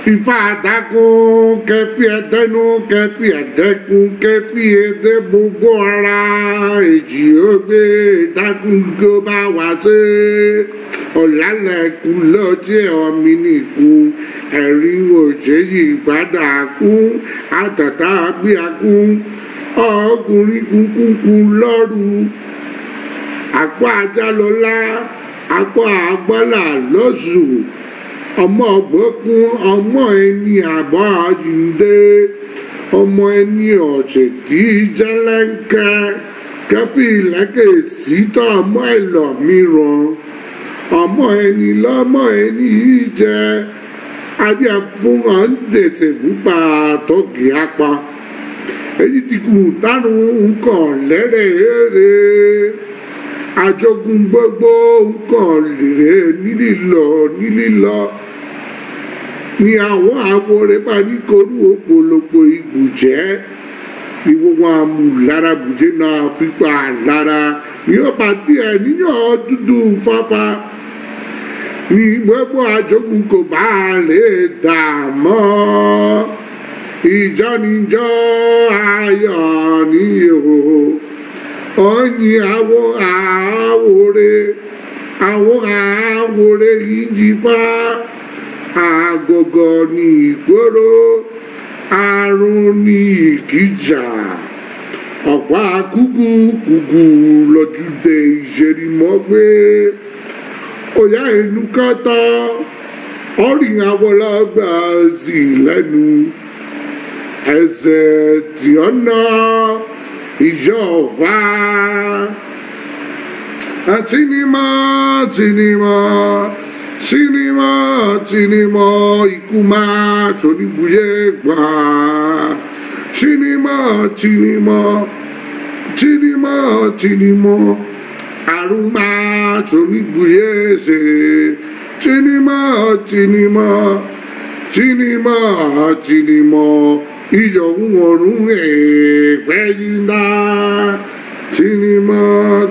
Ifa dákun kẹfì ẹdẹnu kẹfì ẹdẹkun kẹfì ẹdẹ gbogbo ara Ejiogbe dákun kó bá wá ṣe ọ̀làlẹ̀kùn lọ́jẹ́ ọ̀mí nìkún ẹ̀rín òṣèyí padà kún àtàtà bí akún ọkùnrin kúnkún lọ́rù àpá ajálọ́lá àpá àgbọ́là lọ́sùn ọmọ ọgbọ́kún ọmọ ẹni àbọ̀ àjíǹde ọmọ ẹni ọ̀sẹ̀ tí jẹ́lẹ́ńkẹ́ kẹfì ìlẹ́kẹ̀ sítọ́ ọmọ ẹ̀lọ́ mìíràn ọmọ ẹni lọ́mọ ẹni jẹ́ adé fún ọ̀ǹdẹ̀sẹ̀ púpà tọ́kì apá èyí ti kù tánú nǹkan lẹ́rẹ̀ẹ́rẹ́ àjogún gbogbo nǹkan lè nílílọ ni àwọn àwòrán bá ní korú òpòlọpọ̀ ìbùjẹ́ ni wọ́n mú lára bùjẹ́ náà fipá lára ní ọba díẹ̀ níyàn dúdú fáfá ní gbogbo àjogún kò bá lè dà mọ́ ìjọ níjọ́ ayọ̀ níyò ọ̀yìn àwọn àwòrán yìí fá àgọ̀gọ̀ ní ìgboro àrùn ní ìkìjà ọ̀pá kúkú lọ́júdé ìṣerimọ́gbé òyà inú kọ́tọ́ ọ̀rìn àwọlọ́gbà sí lẹ́nu ẹsẹ̀ tí ọ̀nà ìjọba tinimọ ikú máa ṣoníbuyé gbà tinimọ àrùn máa ṣoníbuyé ṣe tinimọ iyọ̀ ń wọ̀rùn ẹ̀ẹ́pẹ́ yín dá tinimọ.